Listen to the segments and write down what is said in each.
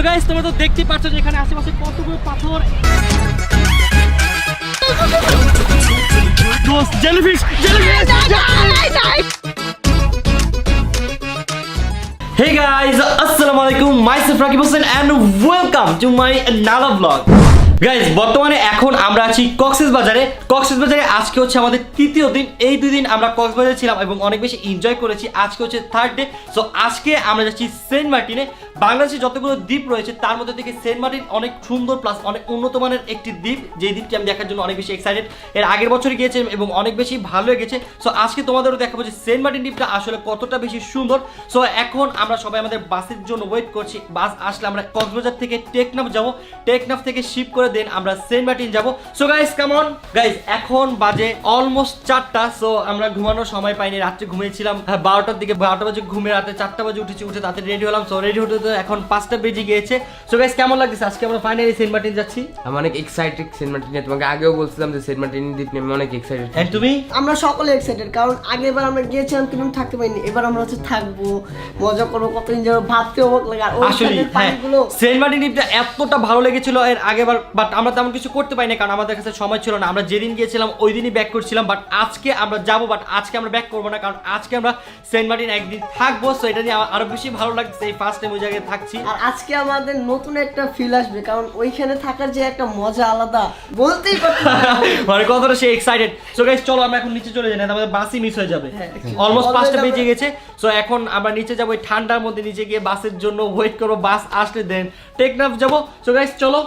So guys তোমরা তো দেখতেই পাচ্ছ যে এখানে আশেপাশে কতগুলো পাথর। দোস্ত jellyfish Hey guys, Assalamualaikum. Myself Rakib Hossain and welcome to my another vlog. Guys বর্তমানে এখন আমরা আছি কক্সবাজারে। আজকে হচ্ছে আমাদের তৃতীয় দিন। এই দুই দিন আমরা কক্সবাজারে ছিলাম এবং অনেক বেশি এনজয় করেছি। আজকে হচ্ছে থার্ড ডে। সো আজকে আমরা যাচ্ছি সেন্ট মার্টিনে। বাংলাদেশে যতগুলো দ্বীপ রয়েছে তার মধ্যে থেকে সেন্ট মার্টিন অনেক সুন্দর প্লাস অনেক উন্নত মানের একটি দ্বীপ, যেই দ্বীপটি আমি দেখার জন্য অনেক বেশি এক্সাইটেড। এর আগের বছরে গিয়েছিলাম এবং অনেক বেশি ভালো লেগেছে। সো আজকে তোমাদেরও দেখাবো যে সেন্ট মার্টিন দ্বীপটা আসলে কতটা বেশি সুন্দর। সো এখন আমরা সবাই আমাদের বাসের জন্য ওয়েট করছি। বাস আসলে আমরা কক্সবাজার থেকে টেকনাফ যাবো, টেকনাফ থেকে শিপ করে দেন আমরা সেন্ট মার্টিন যাব। So guys come on guys, এখন বাজে অলমোস্ট 4টা। সো আমরা ঘুমানোর সময় পাইনি, রাত্রে ঘুমিয়েছিলাম 12টার দিকে। 12টা বাজে ঘুমিয়ে রাতে 4টা বাজে উঠেছি, উঠে তাতে রেডি হলাম। সো রেডি হতে তো এখন 5টা বেজে গিয়েছে। সো গাইস কেমন লাগছে আজকে আমরা ফাইনালি সেন্ট মার্টিন যাচ্ছি? আমি অনেক এক্সাইটেড সেন্ট মার্টিনে। তোমাকে আগেও বলছিলাম যে সেন্ট মার্টিন দ্বীপ নিয়ে আমি অনেক এক্সাইটেড। এন্ড তুমি? আমরা সকলে এক্সাইটেড, কারণ আগেরবার আমরা গিয়েছিলাম কিন্তু থাকতে পারিনি। এবার আমরা হচ্ছে থাকবো, মজা করবো, কত এনজয়, ভাবতে অবাক লাগে। আর আসলে হ্যাঁ, সেন্ট মার্টিন দ্বীপটা এতটা ভালো লেগেছিল এর আগেবার, বাট আমরা তেমন কিছু করতে পারিনি কারণ আমাদের কাছে সময় ছিল না। আমরা যেদিন গিয়েছিলাম ওই দিনই ব্যাক করছিলাম। বাট আজকে আমরা যাবো, বাট আজকে আমরা ব্যাক করবো না কারণ আজকে আমরা সেন্ট মার্টিন একদিন থাকবো। সো এটা নিয়ে আরো বেশি ভালো লাগছে, এই ফার্স্ট টাইম ওই জায়গায় থাকছি। আর আজকে আমাদের নতুন একটা ফিল আসবে, কারণ ওইখানে থাকার যে একটা মজা আলাদা, বলতেই পারছি না। মানে কতটা সে এক্সাইটেড। সো গাইস চলো আমরা এখন নিচে চলে যাই, না আমাদের বাসই মিস হয়ে যাবে। অলমোস্ট 5টা বেজে গেছে। সো এখন আমরা নিচে যাবো, এই ঠান্ডার মধ্যে নিচে গিয়ে বাসের জন্য ওয়েট করবো। বাস আসলে দেন টেকনাফ যাবো। সো গাইস চলো।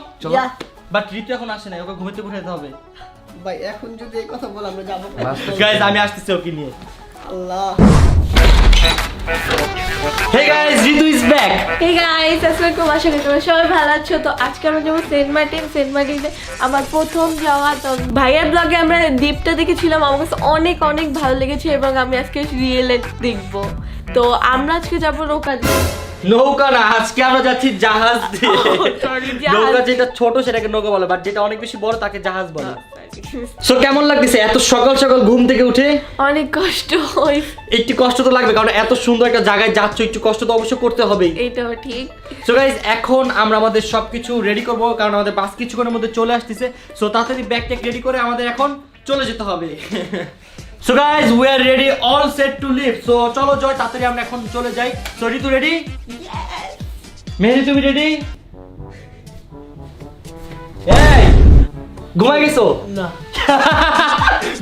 বাট ঋতু এখন আসে না, ওকে ঘুমাতে উঠাতে হবে। ভাই এখন যদি এই কথা বল আমরা যাবো। গাইস আমি আসতেছি ওকে নিয়ে। আল্লাহ। Hey guys, Ritu is back. Hey guys, আসসালামু আলাইকুম। আশা করি তোমরা সবাই ভালো আছো। তো আজকে আমরা যাবো সেন্ট মার্টিনে। আমার প্রথম যাওয়া। তো ভাইয়ার ব্লগে আমরা দ্বীপটা দেখেছিলাম, আমার কাছে অনেক অনেক ভালো লেগেছে এবং আমি আজকে রিয়েল দেখবো। তো আমরা আজকে যাবো নৌকা দিয়ে। নৌকা না, আজকে আমরা যাচ্ছি জাহাজ দিয়ে। নৌকা যেটা ছোট সেটাকে নৌকা বলে, বাট যেটা অনেক বেশি বড় তাকে জাহাজ বলে। সো কেমন লাগতেছে এত সকাল সকাল ঘুম থেকে উঠে? অনেক কষ্ট হয়। একটু কষ্ট তো লাগবে কারণ এত সুন্দর একটা জায়গায় যাচ্ছ, একটু কষ্ট তো অবশ্যই করতে হবেই। এইটাও ঠিক। সো গাইস এখন আমরা আমাদের সবকিছু রেডি করব কারণ আমাদের বাস কিছুক্ষণের মধ্যে চলে আসতেছে। সো তাড়াতাড়ি ব্যাগ ট্যাগ রেডি করে আমাদের এখন চলে যেতে হবে। So guys we are ready, all set to leave. So চলো জয়, তাড়াতাড়ি আমরা এখন চলে যাই। সো ঋতু রেডি? মেহেদি তুমি রেডি? এই ঘুমাই গেছো? না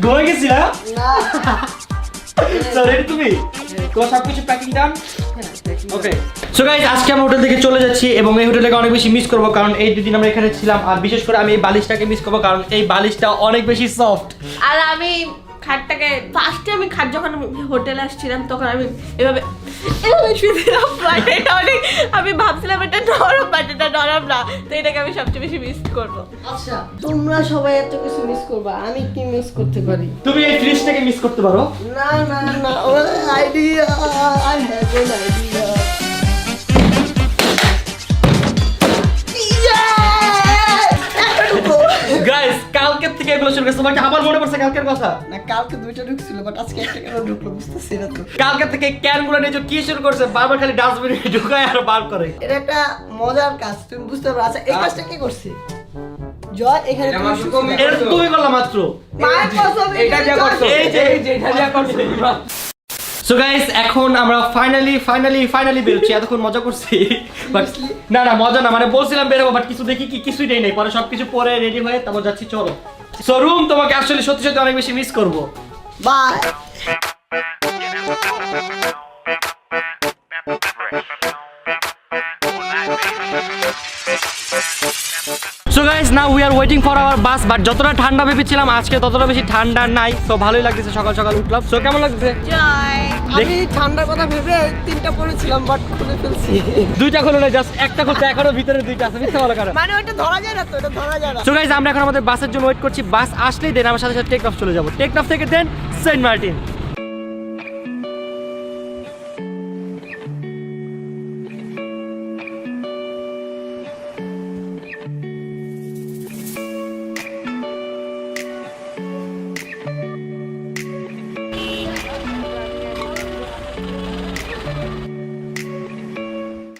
ঘুমাই গেছি না? না। সো রেডি তুমি? তোমার সবকিছু প্যাকিং ডান? ওকে। সো গাইস আজকে আমরা হোটেল থেকে চলে যাচ্ছি এবং এই হোটেলটাকে অনেক বেশি মিস করবো কারণ এই দুদিন আমরা এখানে ছিলাম। আর বিশেষ করে আমি এই বালিশটাকে মিস করবো কারণ এই বালিশটা অনেক বেশি সফট। আর আমি খাটটাকে ফার্স্টে আমি খাট যখন হোটেলে আসছিলাম তখন আমি এভাবে শুয়েছিলাম। আমি ভাবছিলাম এটা নরম, বাট এটা নরম না। তো এটাকে আমি সবচেয়ে বেশি মিস করবো। আচ্ছা তোমরা সবাই এত কিছু মিস করবা, আমি কি মিস করতে পারি? তুমি এই ফ্রিজটাকে মিস করতে পারো? না না না, idea, I have an idea. Guys কালকে থেকে এগুলো শুরু করছে, তোমাকে আবার মনে পড়ছে কালকের কথা? না কালকে দুইটা ঢুকছিল, বাট আজকে একটা কেন ঢুকলো বুঝতেছি না তো। কালকে থেকে ক্যানগুলো নিয়ে কি শুরু করছে, বারবার খালি ডাস্টবিনে ঢুকায় আর বার করে। এটা একটা মজার কাজ, তুমি বুঝতে পারো। আচ্ছা এই কাজটা কে করছে? জয় এখানে এটা তুমি মাত্র শুনছিলে? তুমি এটা তুমি করলা মাত্র। মায়ের কসম, এটা যা করছো, এই যে এটা যা করছো। সো গাইস এখন আমরা ফাইনালি বেরোচ্ছি। এতক্ষণ মজা করছি বাট না মজা না, মানে বলছিলাম বেরোবো বাট কিছু দেখি কিছুই নেই। পরে সবকিছু পরে রেডি হয়ে তারপর যাচ্ছি। চলো। সো রুম তোমাকে আসলে সত্যি সত্যি অনেক বেশি মিস করবো। Bye. So guys now we are waiting for our bus. But যতটা ঠান্ডা ভেবেছিলাম আজকে ততটা বেশি ঠান্ডা নাই। সো ভালোই লাগতেছে, সকাল সকাল উঠলাম। সো কেমন লাগছে? জয়। আমি ঠান্ডার কথা ভেবে 3টা পরেছিলাম, বাট খুলে ফেলছি। দুইটা খুলো না, জাস্ট একটা খুলতে, এখনো ভিতরে দুইটা আছে। মিথ্যা বলা কারণ। মানে ওটা ধরা যায় না তো, এটা ধরা যায় না। সো গাইস আমরা এখন আমাদের বাসের জন্য ওয়েট করছি। বাস আসলেই দেন আমার সাথে সাথে টেকনাফ চলে যাবো। টেকনাফ থেকে then Saint Martin.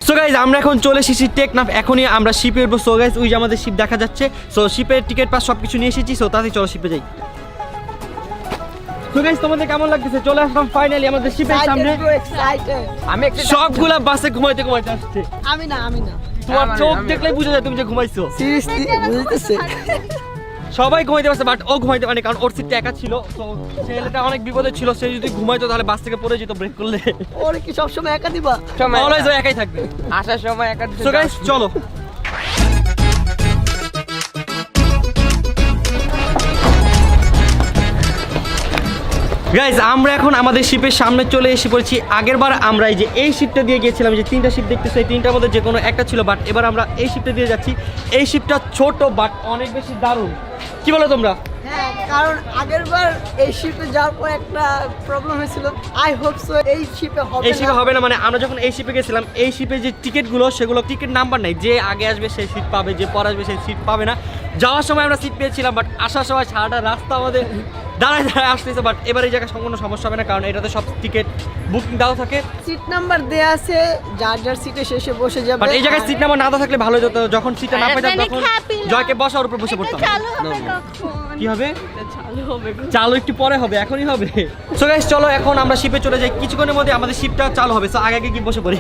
So so guys আমরা এখন চলে এসেছি টেকনাফ, এখনই আমরা শিপে উঠবো। সো গাইজ ওই যে আমাদের শিপ দেখা যাচ্ছে। সো শিপের টিকিট পাস সবকিছু নিয়ে এসেছি। সো তাড়াতাড়ি চলো শিপে যাই। সো গাইজ তোমাদের কেমন লাগতেছে? চলে আসলাম ফাইনালি আমাদের শিপের সামনে। এক্সাইটেড। আমি একটা সবগুলা বাসে ঘুমাইতে আসছে। আমি না তোমার আমি- চোখ আমি- দেখলেই বুঝা যায় তুমি যে ঘুমাইছো। সিরিয়াসলি বুঝতেছে। সবাই ঘুমাইতে পারছে, বাট ও ঘুমাইতে পারেনি কারণ ওর সিটটা একা ছিল। তো ছেলেটা অনেক বিপদে ছিল, সে যদি ঘুমাইতো তাহলে বাস থেকে পড়ে যেত ব্রেক করলে। ওরে কি সবসময় একা দিবা? সময় অলওয়েজ ও একাই থাকবে। আসার সময় একা সো গাইস চলো। গাইজ আমরা এখন আমাদের শিপের সামনে চলে এসে পড়েছি। আগেরবার আমরা এই শিপটা দিয়ে গিয়েছিলাম, যে 3টা শিপ দেখতেছো, এই 3টার মধ্যে যে কোনো একটা ছিল, বাট এবার আমরা এই শিপটা দিয়ে যাচ্ছি। এই শিপটা ছোট বাট অনেক বেশি দারুণ। কি বলো তোমরা? হ্যাঁ, কারণ আগেরবার এই শিপে যাওয়ার পর একটা প্রবলেম হয়েছিল। আই হোপ সো এই শিপে হবে এই শিপে হবে না, মানে আমরা যখন এই শিপে গেছিলাম, এই শিপে যে টিকিটগুলো সেগুলো টিকিট নাম্বার নাই, যে আগে আসবে সেই সিট পাবে, যে পরে আসবে সেই সিট পাবে না। যাওয়ার সময় আমরা সিট পেয়েছিলাম, বাট আসার সময় সারাটা রাস্তা আমাদের দাঁড়ায় আসতেছে। বাট এবার এই জায়গায় কোনো সমস্যা হবে না, কারণ এটাতে সব টিকিট বুকিং দেওয়া থাকে। সিট নাম্বার দেয়া আছে, যার যার সিটে শেষে বসে যাবে। বাট এই জায়গায় সিট নাম্বার না দেওয়া থাকলে ভালো হতো, যখন সিটটা না পাইতাম তখন জয়কে বসার উপর বসে পড়তাম। কি হবে? চালু একটু পরে হবে, এখনই হবে। সো গাইস চলো এখন আমরা শিপে চলে যাই, কিছুক্ষণের মধ্যে আমাদের শিপটা চালু হবে। সো আগে আগে কি বসে পড়ি।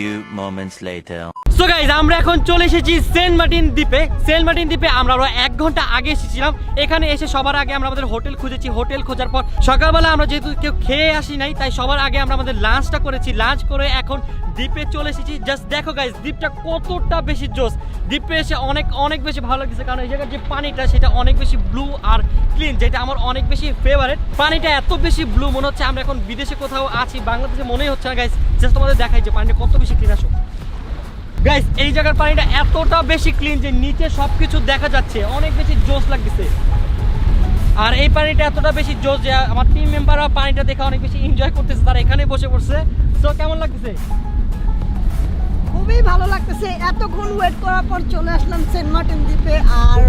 Few moments later. So guys আমরা এখন চলে এসেছি সেন্ট মার্টিন দ্বীপে। সেন্ট মার্টিন দ্বীপে আমরা 1 ঘন্টা আগে এসেছিলাম। এখানে এসে সবার আগে আমরা আমাদের হোটেল খুঁজেছি। হোটেল খোঁজার পর সকালবেলা আমরা যেহেতু কেউ খেয়ে আসি নাই, তাই সবার আগে আমরা আমাদের লাঞ্চটা করেছি। লাঞ্চ করে এখন দ্বীপে চলে এসেছি। জাস্ট দেখো গাইজ দ্বীপটা কতটা বেশি জোস। দ্বীপে এসে অনেক অনেক বেশি ভালো লাগছে, কারণ এই জায়গার যে পানিটা সেটা অনেক বেশি ব্লু আর ক্লিন, যেটা আমার অনেক বেশি ফেভারিট। পানিটা এত বেশি ব্লু, মনে হচ্ছে আমরা এখন বিদেশে কোথাও আছি, বাংলাদেশে মনেই হচ্ছে না গাইজ। জাস্ট তোমাদের দেখাই যে পানিটা কত বেশি ক্লিন। আসো গাইস, এই জায়গার পানিটা এতটা বেশি ক্লিন যে নিচে সবকিছু দেখা যাচ্ছে, অনেক বেশি জোস লাগতেছে। আর এই পানিটা এতটা বেশি জোস যে আমার টিম মেম্বাররা পানিটা দেখে অনেক বেশি এনজয় করতেছে, তারা এখানে বসে পড়ছে। সো কেমন লাগতেছে? খুবই ভালো লাগতেছে। এতক্ষণ ওয়েট করার পর চলে আসলাম সেন্ট মার্টিন দ্বীপে। আর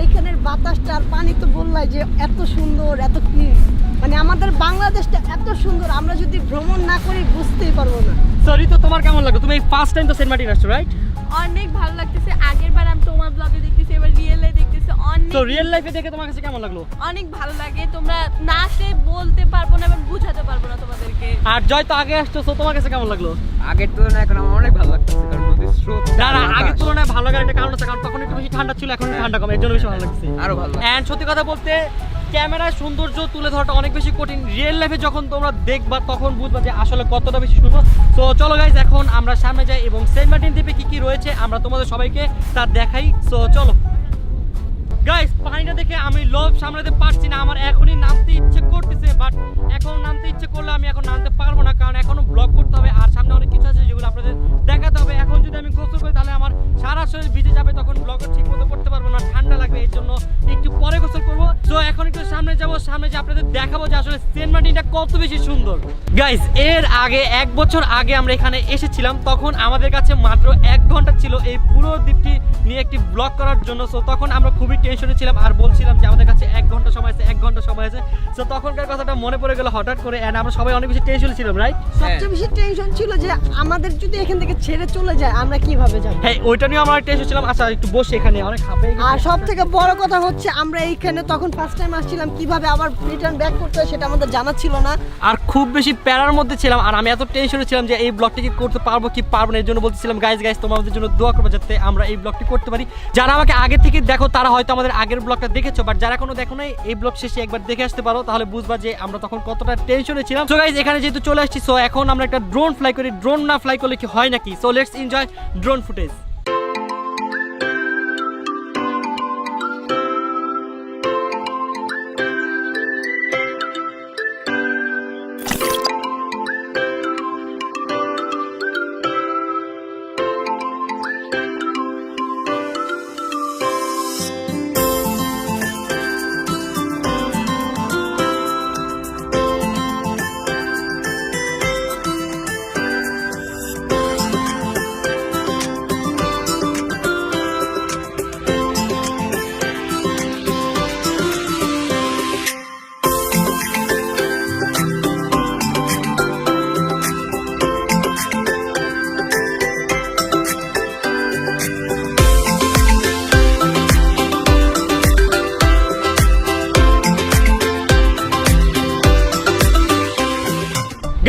এইখানের বাতাসটা আর পানি তো বললাই যে এত সুন্দর, এত ক্লিন। মানে আমাদের বাংলাদেশটা এত সুন্দর, আমরা যদি ভ্রমণ না করি বুঝতেই পারবো না। সরি, তো তোমার কেমন লাগলো? তুমি ফার্স্ট টাইম তো সেন্ট মার্টিন আসছো, রাইট? অনেক ভালো লাগতেছে। আগের বার আমি তোমার ব্লগে দেখতেছি, এবার রিয়েলে দেখতেছি। তো রিয়েল লাইফে দেখে তোমার কাছে কেমন লাগলো? অনেক ভালো লাগে। তোমরা নাতে বলতে পারবো না এবং বুঝাতে পারবো না তোমাদেরকে। আর জয় তো আগে আসছো, তো তোমার কাছে কেমন লাগলো? আগের তুলনায় এখন আমার অনেক ভালো লাগতেছে, কারণ নদীর স্রোত না না, আগের তুলনায় ভালো লাগার একটা কারণ আছে, কারণ তখন একটু বেশি ঠান্ডা ছিল, এখন ঠান্ডা কম, এর জন্য বেশি ভালো লাগছে। আরো ভালো লাগছে। এন্ড সত্যি কথা বলতে ক্যামেরায় সৌন্দর্য তুলে ধরাটা অনেক বেশি কঠিন। রিয়েল লাইফে যখন তোমরা দেখবা তখন বুঝবা যে আসলে কতটা বেশি সুন্দর। সো চলো গাইজ এখন আমরা সামনে যাই এবং সেন্ট মার্টিন দ্বীপে কি কি রয়েছে আমরা তোমাদের সবাইকে তা দেখাই। সো চলো গাইজ, পানিটা দেখে আমি লোভ সামলাতে পারছি না, আমার এখনই নামতে ইচ্ছে করতেছে, বাট এখন নামতে ইচ্ছে করলে আমি এখন নামতে পারবো না, কারণ এখনো ব্লগ করতে হবে আর সামনে অনেক কিছু আছে যেগুলো আপনাদের দেখাতে হবে। এখন যদি আমি গোসল করি তাহলে আমার সারা শরীর ভিজে যাবে, তখন ব্লগও ঠিক মতো করতে পারবো না, ঠান্ডা লাগবে, এর জন্য একটু পরে গোসল করবো। তো এখন একটু সামনে যাব সামনে যে আপনাদের দেখাবো যে আসলে সেন্ট মার্টিনটা কত বেশি সুন্দর। গাইস এর আগে 1 বছর আগে আমরা এখানে এসেছিলাম, তখন আমাদের কাছে মাত্র 1 ঘন্টা ছিল এই পুরো দ্বীপটি নিয়ে একটি ব্লগ করার জন্য। সো তখন আমরা খুবই টেনশনে ছিলাম আর বলছিলাম যে আমাদের কাছে 1 ঘন্টা সময় আছে, 1 ঘন্টা সময় আছে। সো তখনকার কথাটা মনে পড়ে গেল হঠাৎ করে, এন্ড আমরা সবাই অনেক বেশি টেনশনে ছিলাম, রাইট? সবচেয়ে বেশি টেনশন ছিল যে আমাদের যদি এখান থেকে ছেড়ে চলে যায় আমরা কিভাবে যাব। হ্যাঁ ওইটা নিয়ে আমরা টেনশন ছিলাম। আচ্ছা একটু বসে এখানে অনেক হাঁপে আর সব থেকে বড় কথা হচ্ছে আমরা এইখানে তখন ফার্স্ট টাইম আসছিলাম, কিভাবে আবার রিটার্ন ব্যাক করতে হয় সেটা আমাদের জানা ছিল না। আর খুব বেশি প্যারার মধ্যে ছিলাম আর আমি এত টেনশনে ছিলাম যে এই ব্লগটি কি করতে পারবো কি পারবো না। এর জন্য বলতেছিলাম গাইজ তোমরা আমাদের জন্য দোয়া করবে যাতে আমরা এই ব্লগটি করতে পারি। যারা আমাকে আগে থেকে দেখো তারা হয়তো আমাদের আগের ব্লগটা দেখেছো, বাট যারা এখনো দেখো নাই এই ব্লগ শেষে একবার দেখে আসতে পারো, তাহলে বুঝবা যে আমরা তখন কতটা টেনশনে ছিলাম। সো গাইজ এখানে যেহেতু চলে আসছি, সো এখন আমরা একটা ড্রোন ফ্লাই করি। ড্রোন না ফ্লাই করলে কি হয় নাকি? So let's enjoy drone footage.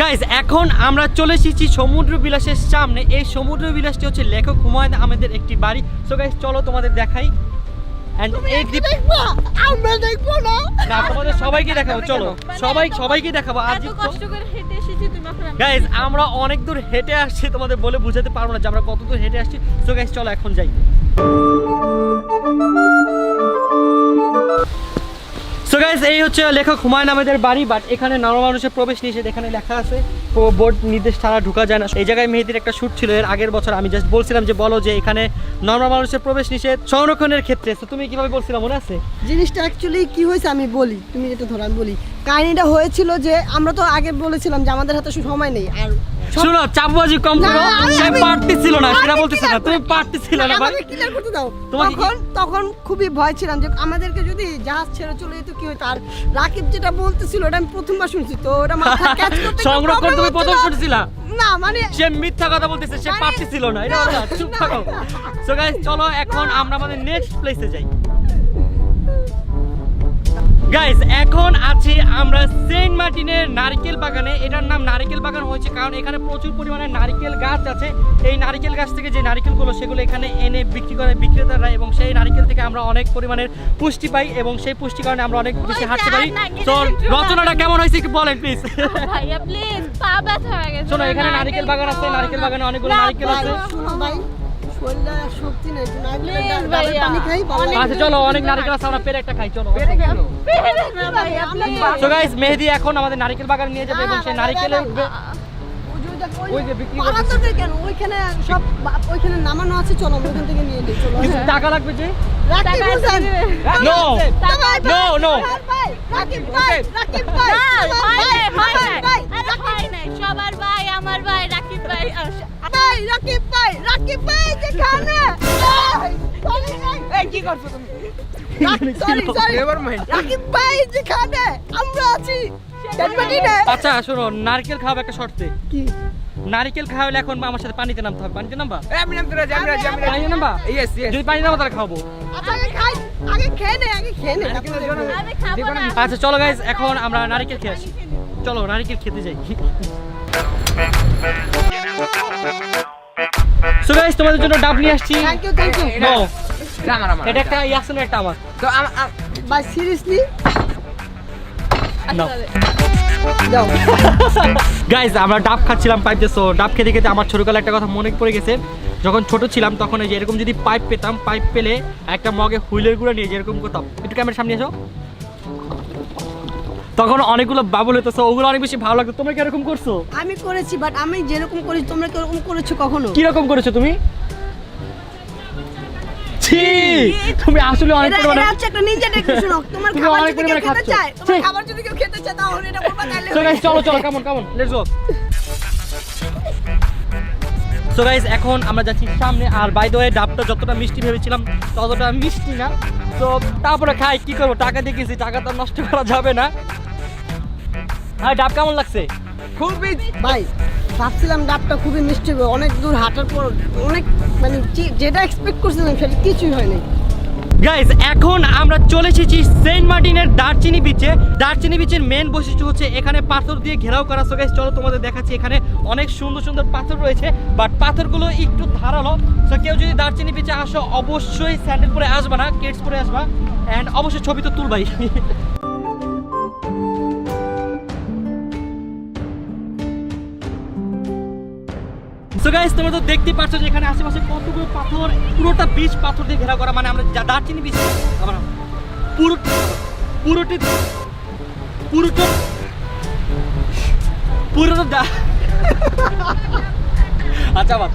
Guys এখন আমরা চলে এসেছি সমুদ্র বিলাসের সামনে। এই সমুদ্র বিলাসটি হচ্ছে লেখক হুমায়ুন আহমেদের একটি বাড়ি। সো গাইজ চলো তোমাদের দেখাই। এন্ড এই দ্বীপ আমরা দেখবো না, না তোমাদের সবাইকে দেখাবো, চলো সবাইকে দেখাবো। আজ এত কষ্ট করে হেঁটে এসেছি তুমি এখন গাইজ আমরা অনেক দূর হেঁটে আসছি, তোমাদের বলে বুঝাতে পারবো না যে আমরা কত দূর হেঁটে আসছি। সো গাইজ চলো এখন যাই। সো গাইস এই হচ্ছে লেখক হুমায়ুন আহমেদের বাড়ি, বাট এখানে নরমাল মানুষের প্রবেশ নিষেধ এখানে লেখা আছে, বোর্ড নির্দেশ ছাড়া ঢোকা যায় না। এই জায়গায় মেহেদির একটা শুট ছিল এর আগের বছর, আমি জাস্ট বলছিলাম যে বলো যে এখানে নরমাল মানুষের প্রবেশ নিষেধ সংরক্ষণের ক্ষেত্রে। তো তুমি কিভাবে বলছিলা মনে আছে? জিনিসটা অ্যাকচুয়ালি কি হয়েছে আমি বলি, তুমি যেটা ধরো আমি বলি। কাহিনীটা হয়েছিল যে আমরা তো আগে বলেছিলাম যে আমাদের হাতে সময় নেই, আর শুনো চাপবাজি কম করো, সে পার্টি ছিল না সেটা বলতেছ না, তুমি পার্টি ছিল না ভাই, আমাকে ক্লিয়ার করতে দাও। তোমাকে তখন খুবই ভয় ছিলাম যে আমাদেরকে যদি জাহাজ ছেড়ে চলে যেত কি হতো। আর রাকিব যেটা বলতেছিল ওটা আমি প্রথমবার শুনছি, তো ওটা মাথা ক্যাচ করতে সংরক্ষণ তুমি প্রথম শুনছিলা না, মানে সে মিথ্যা কথা বলতেছে, সে পার্টি ছিল না, এটা বলো না, চুপ থাকো। সো গাইস চলো এখন আমরা আমাদের নেক্সট প্লেসে যাই। গাইস এখন আছি আমরা সেন্ট মার্টিনের নারকেল বাগানে। এটার নাম নারকেল বাগান হয়েছে কারণ এখানে প্রচুর পরিমাণে নারকেল গাছ আছে। এই নারকেল গাছ থেকে যে নারকেলগুলো সেগুলো এখানে এনে বিক্রি করে বিক্রেতারা, এবং সেই নারকেল থেকে আমরা অনেক পরিমাণের পুষ্টি পাই এবং সেই পুষ্টি কারণে আমরা অনেক বেশি হাঁটতে পারি। তো রচনাটা কেমন হয়েছে একটু বলেন প্লিজ। ভাইয়া প্লিজ পা ব্যথা হয়ে গেছে। শোনো এখানে নারকেল বাগান আছে, নারকেল বাগানে অনেকগুলো নারকেল আছে। শুনো ভাই, শরীরে আর শক্তি নেই, Please ডাবের ভাইয়া। পানি খাই ভালো লাগে। আচ্ছা চলো অনেক নারকেল আছে, আমরা পেরে একটা খাই, চলো। ভাইয়া প্লিজ। সো গাইস মেহেদি এখন আমাদের নারকেল বাগান নিয়ে যাবে এবং সেই নারকেলে উঠবে। ওই যে বিক্রি করতেছে। পাড়াতে কেন ওইখানে সব ওইখানে নামানো আছে, চলো আমরা ওইখান থেকে নিয়ে নিই, চলো। কিছু টাকা লাগবে যে? Rakib Hossain no no no ভাই, রাকিব ভাই, রাকিব ভাই, সবার ভাই আমার ভাই রাকিব ভাই। ভাই রাকিব ভাই, রাকিব ভাই যেখানে এই কি করছো তুমি? Sorry never mind. রাকিব ভাই যেখানে আমরা আছি সেখানে। আচ্ছা শোনো নারকেল খাওয়াবে একটা শর্তে। কি নারকেল খাওয়ালে এখন আমার সাথে পানিতে নামতে হবে। পানিতে নামবা? আমি নাম তোরা আমি রাজি আমি পানিতে নামবা? Yes yes. যদি পানি নামো তাহলে খাবো। আচ্ছা আগে খেয়ে নে আমি খাবো না। আচ্ছা চলো গাইস এখন আমরা নারকেল খেয়ে আসি, চলো নারকেল খেতে যাই। সো গাইস তোমাদের জন্য ডাব নিয়ে আসছি। Thank you thank you. No আমার এটা একটা ইয়াসিন একটা আমার। তো ভাই সিরিয়াসলি নাও। দাও। গাইস আমরা ডাব খাচ্ছিলাম পাইপ দিয়ে। সো ডাব খেতে খেতে আমার ছোটবেলায় একটা কথা মনে পড়ে গেছে। যখন ছোট ছিলাম তখন এই যে এরকম যদি পাইপ পেতাম, পাইপ পেলে একটা মগে হুইলের গুঁড়া নিয়ে যেরকম করতাম। একটু ক্যামেরার সামনে এসো। তখন অনেকগুলো বাবুল হতো, সো ওগুলো অনেক বেশি ভালো লাগতো। তোমরা কি এরকম করছো? আমি করেছি, বাট আমি যেরকম করি তোমরা কি এরকম করেছো কখনো? কি রকম করেছো তুমি? ছি তুমি আসলে অনেক এটা পরিমাণে হচ্ছে একটা নিনজা টেকনিক শুনো। তোমার তুমি খাবার অনেক যদি কেউ পরিমাণে খেতে খাচ্ছ। চায়, তোমার ছি। খাবার যদি কেউ খেতে চায় তাহলে এটা করবা তাহলে সো গাইস চলো চলো come on let's go so guys এখন আমরা যাচ্ছি সামনে আর বাই দ্য ওয়ে ডাবটা যতটা মিষ্টি ভেবেছিলাম ততটা মিষ্টি না তো তারপরে খাই কি করবো টাকা দিয়ে গেছি টাকা তো নষ্ট করা যাবে না আর ডাব কেমন লাগছে খুবই ভাই ভাবছিলাম ডাবটা খুবই মিষ্টি হবে, অনেক দূর হাঁটার পর অনেক মানে যেটা এক্সপেক্ট করছিলাম সেটা কিছুই হয়নি। গাইস এখন আমরা চলে এসেছি সেন্ট মার্টিনের দারচিনি বিচে। দারচিনি বিচের মেন বৈশিষ্ট্য হচ্ছে এখানে পাথর দিয়ে ঘেরাও করা। সো গাইস চলো তোমাদের দেখাচ্ছি, এখানে অনেক সুন্দর সুন্দর পাথর রয়েছে বাট পাথরগুলো একটু ধারালো। সো কেউ যদি দারচিনি বিচে আসো অবশ্যই স্যান্ডেল পরে আসবা না, কেটস পরে আসবা অ্যান্ড অবশ্যই ছবি তো তুলবাই। সো গাইস তোমরা তো দেখতেই পাচ্ছ যে এখানে আশেপাশে কতগুলো পাথর, পুরোটা বিচ পাথর দিয়ে ঘেরাও করা। মানে আমরা দারচিনি বিচ আমরা পুরোটা আচ্ছা বাদ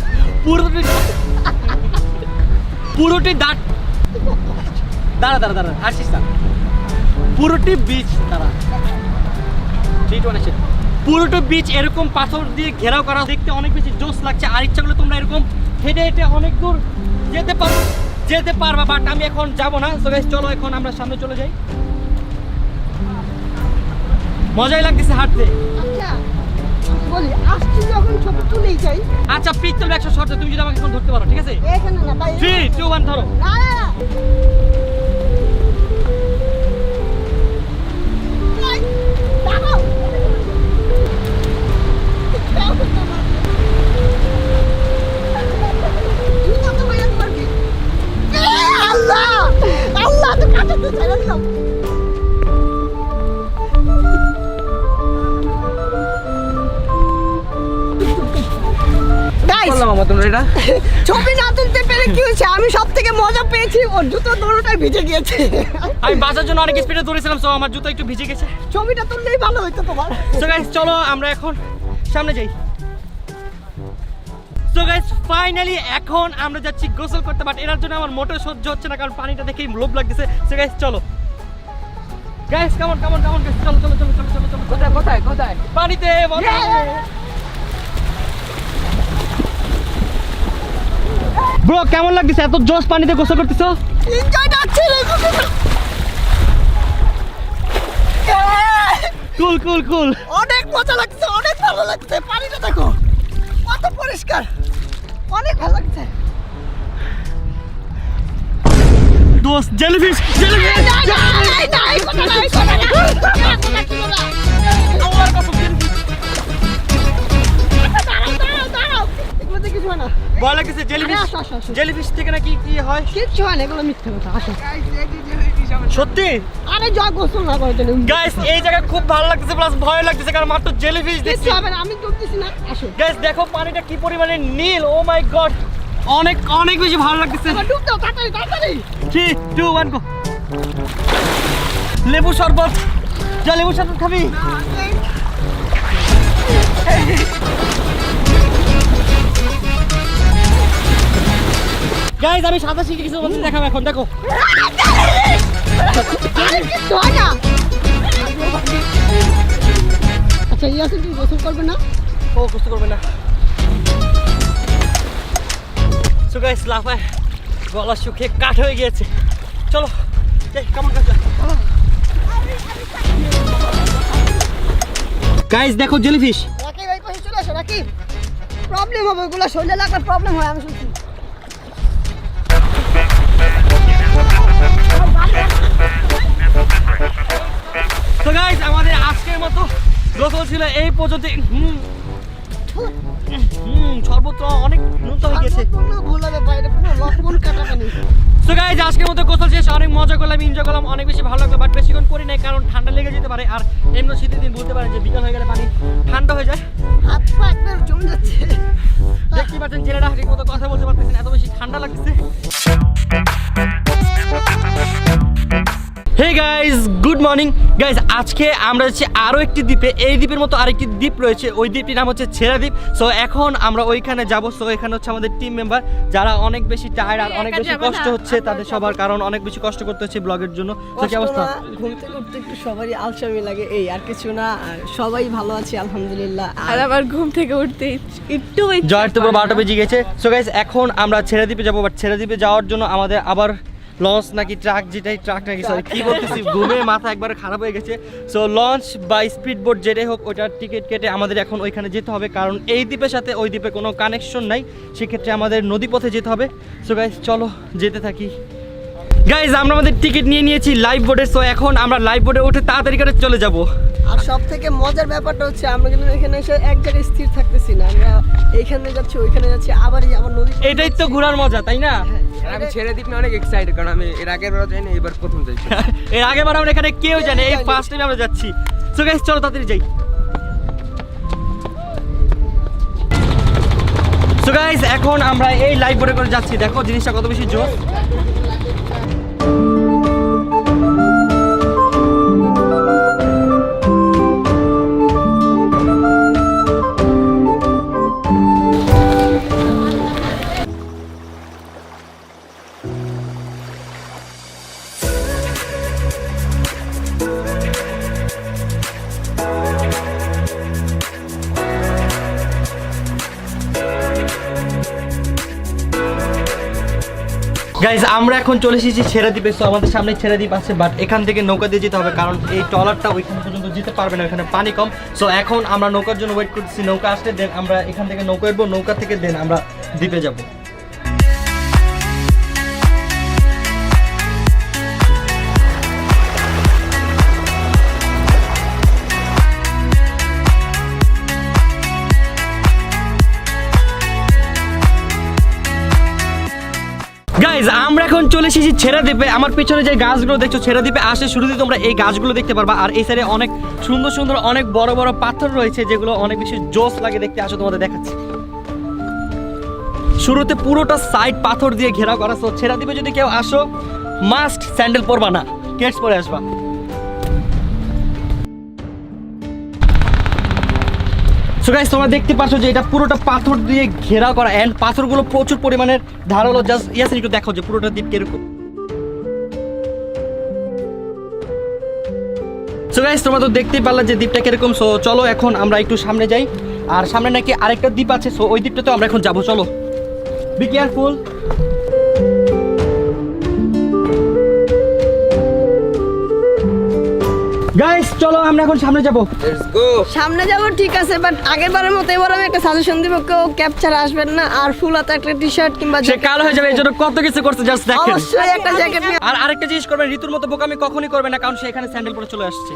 পুরোটি দাঁড়া আসিস না পুরোটি বিচ পুরোটা বিচ এরকম পাথর দিয়ে ঘেরাও করা, দেখতে অনেক বেশি জোস লাগছে। আর ইচ্ছা করলে তোমরা এরকম হেঁটে হেঁটে অনেক দূর যেতে পারবা বাট আমি এখন যাব না। সো গাইস চলো এখন আমরা সামনে চলে যাই, মজাই লাগতেছে হাঁটতে। আচ্ছা বলি আসছি যখন ছবি তুলেই যাই। আচ্ছা পিক তুলবে 100 শর্টে, তুমি যদি আমাকে এখন ধরতে পারো ঠিক আছে? এখানে না ভাই 3 2 1 ধরো। না না না ভাই, দাঁড়াও। জুতা তো ভাই একবার কি? আল্লাহ আল্লাহ তো কাটাতে ছেড়ে দিলাম। Guys, বললাম আমার তোমরা এটা ছবি না তুলতে পেরে কি হয়েছে, আমি সব থেকে মজা পেয়েছি ওর জুতো দোনোটাই ভিজে গিয়েছে। আমি বাঁচার জন্য অনেক স্পিডে দৌড়েছিলাম, সো আমার জুতো একটু ভিজে গেছে। ছবিটা তুললেই ভালো হইতো তোমার। সো গাইস চলো আমরা এখন সামনে যাই। সো গাইস ফাইনালি এখন আমরা যাচ্ছি গোসল করতে, বাট এর জন্য আমার মোটর সহ্য হচ্ছে না কারণ পানিটা দেখেই লোভ লাগতেছে। সো গাইস চলো গাইস কামন গাইস চলো কোথায় পানিতে ব্রো কেমন লাগতেছে এত জোস পানিতে গোসল করতেছো? এনজয় করছি রে। কুল অনেক মজা লাগছে, অনেক ভালো লাগছে। পানিটা দেখো কত পরিষ্কার, অনেক ভালো লাগছে। দোস্ত জেলিফিশ আমার কসম কিছু হয় না, ভয় লাগতেছে জেলিফিশ। আসো, আসো, আসো। জেলিফিশ থেকে নাকি কি হয়? কিচ্ছু হয় না, এগুলো মিথ্যে কথা। আসো সত্যি আরে যা গোসল না করে চলে গাইস এই জায়গা খুব ভালো লাগতেছে প্লাস ভয় লাগতেছে কারণ মাত্র জেলিফিশ দেখছি। কিচ্ছু হবে না, আমি করতেছি না। আসো গাইস দেখো পানিটা কি পরিমাণে নীল, ও মাই গড অনেক বেশি ভালো লাগতেছে। এবার ডুব দাও তাড়াতাড়ি। 3 2 1 গো। লেবু শরবত, যা লেবু শরবত খাবি? গাইস আমি সাঁতার শিখে কিছু বলতে দেখাবো এখন, দেখো আরে কিচ্ছু হয় না। আচ্ছা ইয়াসিন তুমি গোসল করবে না? ও কষ্ট করবে না। সো গাইস লাফায় গলা শুকিয়ে কাঠ হয়ে গিয়েছে, চলো যাই কেমন কাজ। গাইস দেখো জেলিফিশ। রাকিব এই পাশে চলে আসো। রাকিব প্রবলেম হবে, ওগুলো শরীরে লাগলে প্রবলেম হয়, আমি শুনছি। তো গাইস আমাদের আজকের মতো গোসল ছিল এই পর্যন্ত। সর্বত্র অনেক নুনতা হয়ে গেছে। কোনো ভুল হবে বাইরে, কোনো লবণ কাটা পানি। তো গাইস আজকের মতো গোসল শেষ, অনেক মজা করলাম, এনজয় করলাম, অনেক বেশি ভালো লাগলো বাট বেশিক্ষণ করি নাই কারণ ঠান্ডা লেগে যেতে পারে। আর এমনি শীতের দিন বলতে পারেন যে বিকাল হয়ে গেলে পানি ঠান্ডা হয়ে যায়। হাত পা একবার জমে যাচ্ছে। দেখতে পাচ্ছেন ছেলেটা ঠিক মতো কথা বলতে পারতেছেন, এত বেশি ঠান্ডা লাগতেছে। Hey guys good morning guys, আজকে আমরা যাচ্ছি আরো একটি দ্বীপে। এই দ্বীপের মতো আরেকটি দ্বীপ রয়েছে, ওই দ্বীপটির নাম হচ্ছে ছেড়া দ্বীপ। সো এখন আমরা ওইখানে যাব। সো এখানে হচ্ছে আমাদের টিম মেম্বার যারা অনেক বেশি টায়ার্ড আর অনেক বেশি কষ্ট হচ্ছে তাদের সবার, কারণ অনেক বেশি কষ্ট করতে হচ্ছে ব্লগের জন্য। তো কি অবস্থা? ঘুম থেকে উঠতে একটু সবারই আলসামি লাগে, এই আর কিছু না। আর সবাই ভালো আছে আলহামদুলিল্লাহ। আর আমার ঘুম থেকে উঠতে একটু জয়ের তো পুরো 12টা বেজে গেছে। সো গাইস এখন আমরা ছেড়া দ্বীপে যাবো, বাট ছেড়া দ্বীপে যাওয়ার জন্য আমাদের আবার লঞ্চ নাকি ট্রাক, যেটাই ট্রাক নাকি সরি কি বলতেছি, ঘুমে মাথা একবার খারাপ হয়ে গেছে। সো লঞ্চ বা স্পিড বোট যেটাই হোক ওটার টিকিট কেটে আমাদের এখন ওইখানে যেতে হবে, কারণ এই দ্বীপের সাথে ওই দ্বীপে কোনো কানেকশন নাই, সেক্ষেত্রে আমাদের নদীপথে যেতে হবে। সো গাইস চলো যেতে থাকি। গাইস আমরা আমাদের টিকিট নিয়ে নিয়েছি লাইভ বোর্ডের। সো এখন আমরা লাইভ বোর্ডে উঠে তাড়াতাড়ি করে চলে যাব। আর সব থেকে মজার ব্যাপারটা হচ্ছে আমরা কিন্তু এখানে এসে এক জায়গায় স্থির থাকতেছি না, আমরা এইখানে যাচ্ছি ওইখানে যাচ্ছি, আবার আবার নদী। এটাই তো ঘোরার মজা, তাই না? আমি ছেড়ে দ্বীপ নিয়ে অনেক এক্সাইটেড, কারণ আমি এর আগের বার যাইনি, এবার প্রথম যাচ্ছি। এর আগেবার আমরা এখানে কেউ জানে, এই ফার্স্ট টাইম আমরা যাচ্ছি। সো গাইস চলো তাড়াতাড়ি যাই। সো গাইস এখন আমরা এই লাইভ বোর্ডে করে যাচ্ছি, দেখো জিনিসটা কত বেশি জোর। গাইজ আমরা এখন চলে এসেছি ছেড়া দ্বীপে। সো আমাদের সামনে ছেড়া দ্বীপ আছে, বাট এখান থেকে নৌকা দিয়ে যেতে হবে, কারণ এই ট্রলারটা ওইখান পর্যন্ত যেতে পারবে না, এখানে পানি কম। সো এখন আমরা নৌকার জন্য ওয়েট করতেছি, নৌকা আসলে দেন আমরা এখান থেকে নৌকা উঠবো, নৌকা থেকে দেন আমরা দ্বীপে যাব। গাইজ আমরা এখন চলে এসেছি ছেড়া দ্বীপে। আমার পিছনে যে গাছগুলো দেখছো, ছেড়া দ্বীপে আসে শুরুতে তোমরা এই গাছগুলো দেখতে পারবা, আর এই সাইডে অনেক সুন্দর সুন্দর অনেক বড় বড় পাথর রয়েছে, যেগুলো অনেক বেশি জোস লাগে দেখতে। আসো তোমাদের দেখাচ্ছি। শুরুতে পুরোটা সাইড পাথর দিয়ে ঘেরাও করা। সো ছেড়া দ্বীপে যদি কেউ আসো মাস্ট স্যান্ডেল পরবা না, কেটস পরে আসবা। সো গাইস তোমরা দেখতে পাচ্ছ যে এটা পুরোটা পাথর দিয়ে ঘেরাও করা, এন্ড পাথরগুলো প্রচুর পরিমাণের ধারালো। জাস্ট ইয়াসিন একটু দেখো যে পুরোটা দ্বীপ কিরকম। সো গাইস তোমরা তো দেখতেই পারলে যে দ্বীপটা কিরকম। সো চলো এখন আমরা একটু সামনে যাই, আর সামনে নাকি আরেকটা দ্বীপ আছে। সো ওই দ্বীপটাতেও আমরা এখন যাবো, চলো। Be careful. গাইস চলো আমরা এখন সামনে যাবো। Let's go. সামনে যাবো ঠিক আছে, বাট আগের বারের মতো এবার আমি একটা সাজেশন দিব, কেউ ক্যাপচার আসবেন না, আর ফুল হাতা একটা টি শার্ট কিংবা সে কালো হয়ে যাবে, এই জন্য কত কিছু করছে, জাস্ট দেখেন। অবশ্যই একটা জ্যাকেট নিয়ে। আর আরেকটা জিনিস করবেন, ঋতুর মতো বোকামি কখনই করবে না, কারণ সে এখানে স্যান্ডেল পরে চলে আসছে।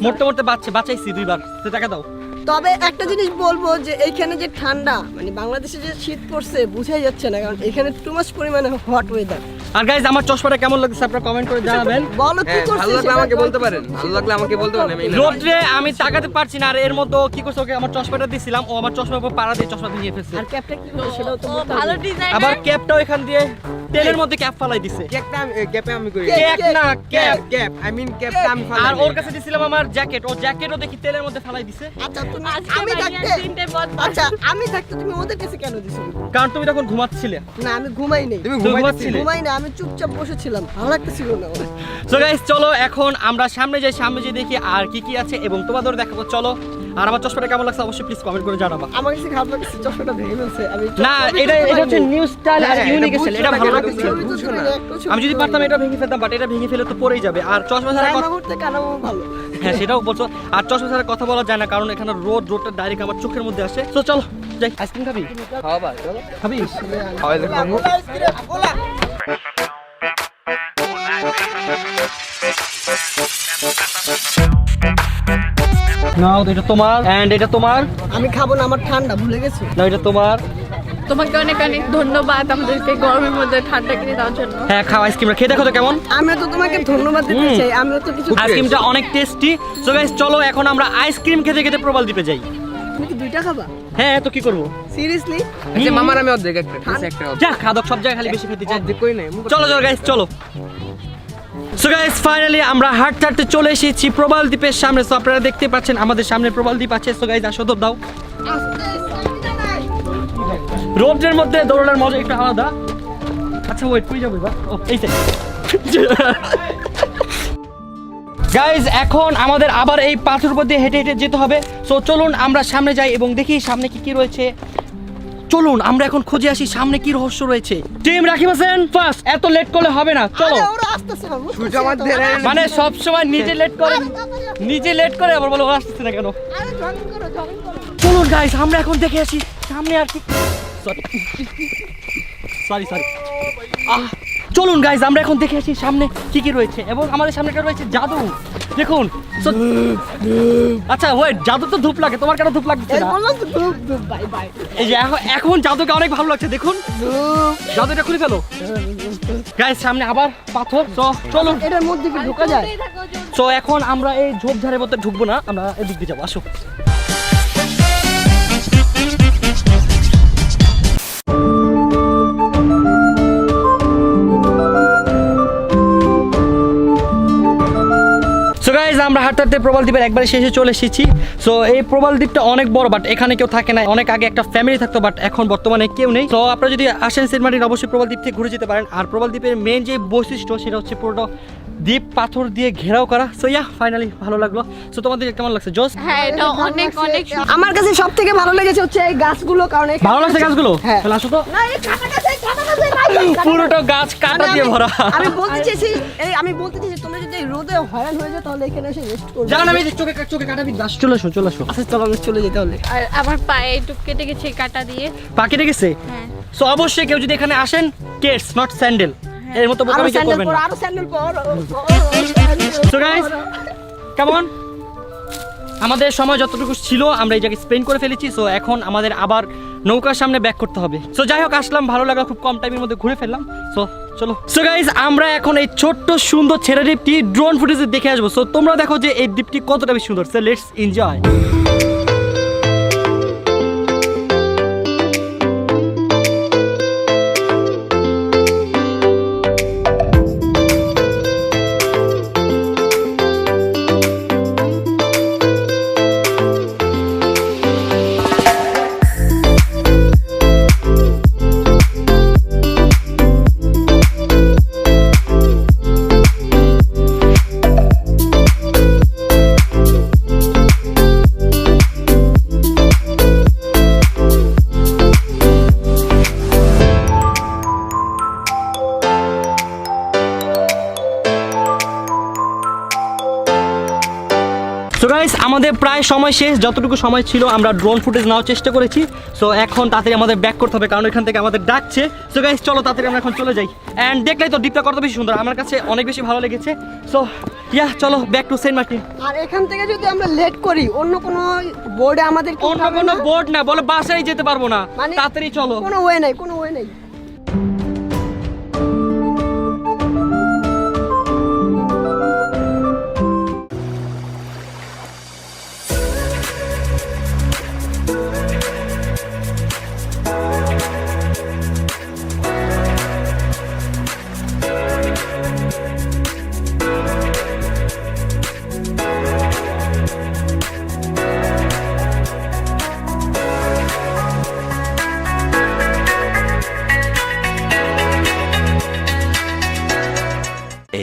মোটে মোটে বাঁচাইছি 2 বার, তো টাকা দাও। তবে একটা জিনিস বলবো যে এইখানে যে ঠান্ডা, মানে বাংলাদেশে যে শীত পড়ছে বোঝাই যাচ্ছে না, কারণ এখানে টু মাচ পরিমাণে হট ওয়েদার। আর গাইজ আমার চশমাটা কেমন লাগছে আপনারা কমেন্ট করে জানাবেন। বলো কি হ্যাঁ, ভালো করছিস লাগলে আমাকে বলতে পারেন, ভালো লাগলে আমাকে বলতে পারেন। আমি রোদ্রে আমি তাকাতে পারছি না, আর এর মধ্যে ও কি করছে, ওকে আমার চশমাটা দিছিলাম, ও আমার চশমার উপর পাড়া দিয়ে চশমা ভেঙে ফেলছে। আর ক্যাপটা কি করছে সেটাও তো বলতে ভালো হবে। ডিজাইন। আবার ক্যাপটাও এখান দিয়ে তেলের মধ্যে ক্যাপ ফালাই দিছে। ক্যাপটা আমি ক্যাপে আমি করি। ক্যাপ না ক্যাপ। ক্যাপ আই মিন ক্যাপটা আমি ফালাই। আর ওর কাছে দিছিলাম আমার জ্যাকেট, ও জ্যাকেটও দেখি তেলের মধ্যে ফালাই দিছে। আচ্ছা তুমি আজকে আমি ভাইয়া থাকতে 3টে বদমাশ। আচ্ছা আমি থাকতে তুমি ওদের কাছে কেন দিছো? কারণ তুমি তখন ঘুমাচ্ছিলে। না আমি ঘুমাই নেই, তুমি তুমি ঘুমাইছিলে? ঘুমাচ্ছিলে? ঘুমাই না, আমি চুপচাপ বসেছিলাম, ভালো লাগতেছিল না আমার। সো গাইস চলো এখন আমরা সামনে যাই, সামনে যেয়ে দেখি আর কি কি আছে এবং তোমাদের দেখাবো, চলো। আর আমার চশমাটা কেমন লাগছে অবশ্যই প্লিজ কমেন্ট করে জানাবা। আমার কাছে খারাপ লাগছে, চশমাটা ভেঙে ফেলছে। আমি না এটা হচ্ছে নিউ স্টাইল আর হ্যাঁ, ইউনিক এটা স্টাইল, এটা ভালো বুঝছো না, লাগছে। ছবি তো তুলি না, একটু ছবি আমি যদি তুলি পারতাম না। এটা ভেঙে ফেলতাম, বাট এটা ভেঙে ফেলে তো পড়েই যাবে। আর চশমা ছাড়া রান্না করতে কানামো ভালো। হ্যাঁ সেটাও বলছো। আর চশমা ছাড়া কথা বলা যায় না, কারণ এখানে রোদটা ডাইরেক্ট আমার চোখের মধ্যে আসে। তো চলো যাই। আইসক্রিম খাবি? খাওয়া বা চলো। খাবি? খাওয়াই দেখো। নাও এটা তোমার, এন্ড এটা তোমার। আমি খাবো না, আমার ঠান্ডা, ভুলে গেছো। নাও এটা তোমার। তোমাকে অনেক অনেক ধন্যবাদ আমাদেরকে গরমের মধ্যে ঠান্ডা কিনে দেওয়ার জন্য। হ্যাঁ খাও আইসক্রিমটা, খেয়ে দেখো তো কেমন। আমিও তো তোমাকে ধন্যবাদ দিতে চাই, আমিও তো কিছু। আইসক্রিমটা অনেক টেস্টি। সো গাইস চলো এখন আমরা আইসক্রিম খেতে খেতে প্রবাল দ্বীপে যাই। তুমি কি 2টা খাবা? হ্যাঁ তো কি করবো, সিরিয়াসলি? আচ্ছা মামার আমি অর্ধেক একটা, একটা যা খাদক সব জায়গায় খালি বেশি খেতে চাই। অর্ধেক কই নাই। চলো চলো গাইস চলো। সো গাইস ফাইনালি আমরা হাঁটতে হাঁটতে চলে এসেছি প্রবাল দ্বীপের সামনে। সো আপনারা দেখতে পাচ্ছেন আমাদের সামনে প্রবাল দ্বীপ আছে। সো গাইস আসো দাও, রোদের মধ্যে দৌড়ানোর মজা একটু আলাদা। আচ্ছা ওয়েট কই যাবে বা ও এই গাইজ এখন আমাদের আবার এই পাথর উপর দিয়ে হেঁটে হেঁটে যেতে হবে। সো চলুন আমরা সামনে যাই এবং দেখি সামনে কি কি রয়েছে। চলুন আমরা এখন খুঁজে আসি সামনে কি রহস্য রয়েছে। টিম রাকিব হোসেন ফার্স্ট, এত লেট করলে হবে না, চলো। আরে ওরা আসতেছে না, সূর্য আমার ধরে মানে সব সময় নিজে লেট করে, নিজে লেট করে আবার বলো ও আসতেছে না কেন। আরে জগিং করো জগিং করো। চলুন গাইজ আমরা এখন দেখে আসি সামনে আর কি। সরি সরি চলুন গাইজ আমরা এখন দেখে আসি সামনে কি কি রয়েছে এবং আমাদের সামনে একটা রয়েছে জাদু। দেখুন আচ্ছা ওয়েট, জাদু তো ধূপ লাগে, তোমার কেন ধূপ লাগছে এই না? বললাম তো ধুপ ধুপ বাই বাই। এই যে এখন জাদুকে অনেক ভালো লাগছে, দেখুন জাদুটা খুলে ফেলো গাইজ। সামনে আবার পাথর। তো চলুন এটার মধ্যে কি ঢোকা যায়? তো এখন আমরা এই ঝোপঝাড়ের মধ্যে ঢুকবো না, আমরা এদিক দিয়ে যাবো, আসো। সো গাইজ আমরা হাঁটতে হাঁটতে প্রবাল দ্বীপের একবারে শেষে চলে এসেছি। সো এই প্রবাল দ্বীপটা অনেক বড়, বাট এখানে কেউ থাকে না। অনেক আগে একটা ফ্যামিলি থাকতো, বাট এখন বর্তমানে কেউ নেই। তো আপনারা যদি আসেন সেন্ট মার্টিন অবশ্যই প্রবাল দ্বীপ থেকে ঘুরে যেতে পারেন। আর প্রবাল দ্বীপের মেন যে বৈশিষ্ট্য সেটা হচ্ছে পুরোটা দ্বীপ পাথর দিয়ে ঘেরাও করা। সো ইয়া ফাইনালি ভালো লাগলো। সো তোমাদের কেমন লাগছে জোস? হ্যাঁ এটা অনেক অনেক আমার কাছে সবথেকে ভালো লেগেছে হচ্ছে এই গাছগুলো, কারণ এখানে ভালো লাগছে গাছগুলো? হ্যাঁ। তাহলে আসো তো। না এই কাটা গাছ, এই কাটা গাছ, এই ভাই, কাটা গাছ। পুরোটা গাছ কাটা দিয়ে ভরা। আমি বলতে চাইছি তোমরা যদি এই রোদে হয়রান হয়ে যাও তাহলে এখানে এসে রেস্ট করবে। জানো আমি চোখে কাটা বিদ গাছ। চলে আসো চলে আসো। আচ্ছা চলো আমরা চলে যেতে হলে। আর আমার পায়ে একটু কেটে গেছে এই কাটা দিয়ে। পাখিটা গেছে। হ্যাঁ সো অবশ্যই কেউ যদি এখানে আসেন কেটস নট স্যান্ডেল, এর মতো আরো বোকামি কেউ স্যান্ডেল করবেন পর, না। আরো স্যান্ডেল পর। সো গাইস কেমন আমাদের সময় যতটুকু ছিল আমরা এই জায়গায় স্পেন্ড করে ফেলেছি। সো এখন আমাদের আবার নৌকার সামনে ব্যাক করতে হবে। সো যাই হোক আসলাম, ভালো লাগলো, খুব কম টাইমের মধ্যে ঘুরে ফেললাম। সো চলো। সো গাইস আমরা এখন এই ছোট্ট সুন্দর ছেড়ে দ্বীপটি ড্রোন ফুটেজে দেখে আসবো। সো তোমরা দেখো যে এই দ্বীপটি কতটা বেশি সুন্দর। So let's enjoy. So guys আমাদের প্রায় সময় শেষ, যতটুকু সময় ছিল আমরা ড্রোন ফুটেজ নেওয়ার চেষ্টা করেছি। সো এখন তাড়াতাড়ি আমাদের ব্যাক করতে হবে, কারণ এখান থেকে আমাদের ডাকছে। সো গাইস চলো তাড়াতাড়ি আমরা এখন চলে যাই। অ্যান্ড দেখলেই তো দ্বীপটা কত বেশি সুন্দর, আমার কাছে অনেক বেশি ভালো লেগেছে। সো ইয়া চলো ব্যাক টু সেন্ট মার্টিন। আর এখান থেকে যদি আমরা লেট করি অন্য কোনো বোর্ডে আমাদের কি অন্য হবে কোনো না? বোর্ড না, বলে বাসায় যেতে পারবো না, মানে তাড়াতাড়ি চলো। কোনো ওয়ে নাই, কোনো ওয়ে নাই।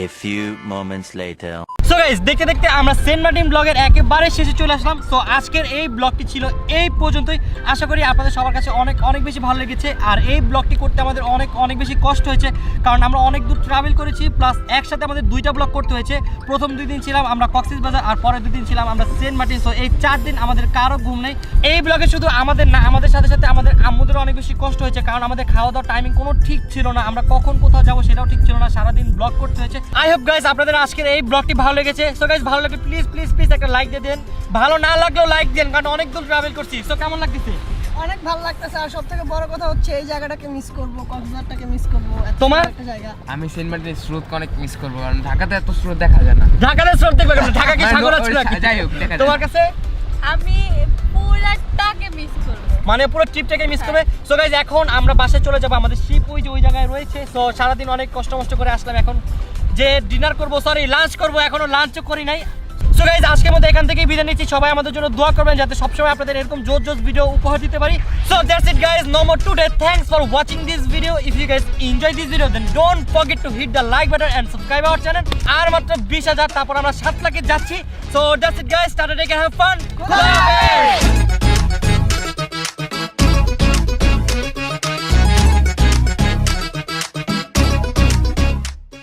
A few moments later. So guys দেখতে দেখতে আমরা সেন্ট মার্টিন ব্লগের একেবারে শেষে চলে আসলাম। সো আজকের এই ব্লগটি ছিল এই পর্যন্তই। আশা করি আপনাদের সবার কাছে অনেক অনেক বেশি ভালো লেগেছে। আর এই ব্লগটি করতে আমাদের অনেক অনেক বেশি কষ্ট হয়েছে, কারণ আমরা অনেক দূর ট্রাভেল করেছি, প্লাস একসাথে আমাদের দুইটা ব্লগ করতে হয়েছে। প্রথম 2 দিন ছিলাম আমরা কক্সবাজার, আর পরের 2 দিন ছিলাম আমরা সেন্ট মার্টিন। সো এই 4 দিন আমাদের কারো ঘুম নেই। এই ব্লগে শুধু আমাদের না, আমাদের সাথে সাথে আমাদের আম্মুদেরও অনেক বেশি কষ্ট হয়েছে, কারণ আমাদের খাওয়া দাওয়ার টাইমিং কোনো ঠিক ছিল না, আমরা কখন কোথাও যাবো সেটাও ঠিক ছিল না, সারাদিন ব্লগ করতে হয়েছে। আই হোপ গাইস আপনাদের আজকের এই ব্লগটি ভালো লেগেছে। সো গাইস ভালো লাগলে প্লিজ প্লিজ প্লিজ একটা লাইক দিয়ে দেন, ভালো না লাগলেও লাইক দেন, কারণ অনেক দূর ট্রাভেল করছি। সো কেমন লাগতেছে? অনেক ভালো লাগতেছে। আর সবথেকে বড় কথা হচ্ছে এই জায়গাটাকে মিস করব, কক্সবাজারটাকে মিস করব। তোমার? একটা জায়গা আমি সেন্ট মার্টিনের স্রোতকে অনেক মিস করবো, কারণ ঢাকাতে এত স্রোত দেখা যায় না। ঢাকাতে সব দেখবে কেন? ঢাকা কি সাগর আছে নাকি? যাই হোক, দেখা যায়। তোমার কাছে আমি পুরাটাকে মিস করব। মানে পুরো ট্রিপটাকে মিস করবে। সো গাইস এখন আমরা বাসে চলে যাব, আমাদের শিপ ওই যে ওই জায়গায় রয়েছে। সো সারাদিন অনেক কষ্ট করে আসলাম, এখন যে ডিনার করব, সরি লাঞ্চ করব, এখনো লাঞ্চও করি নাই। সো গাইজ আজকের মতো এখান থেকেই বিদায় নিচ্ছি। সবাই আমাদের জন্য দোয়া করবেন যাতে সবসময় আপনাদের এরকম জোস জোস ভিডিও উপহার দিতে পারি। So that's it guys, no more today. Thanks for watching this video. If you guys enjoy this video then don't forget to hit the like button and subscribe our channel. আর মাত্র 20,000, তারপর আমরা 7 লাখে যাচ্ছি। So that's it guys, tata, take care, have fun.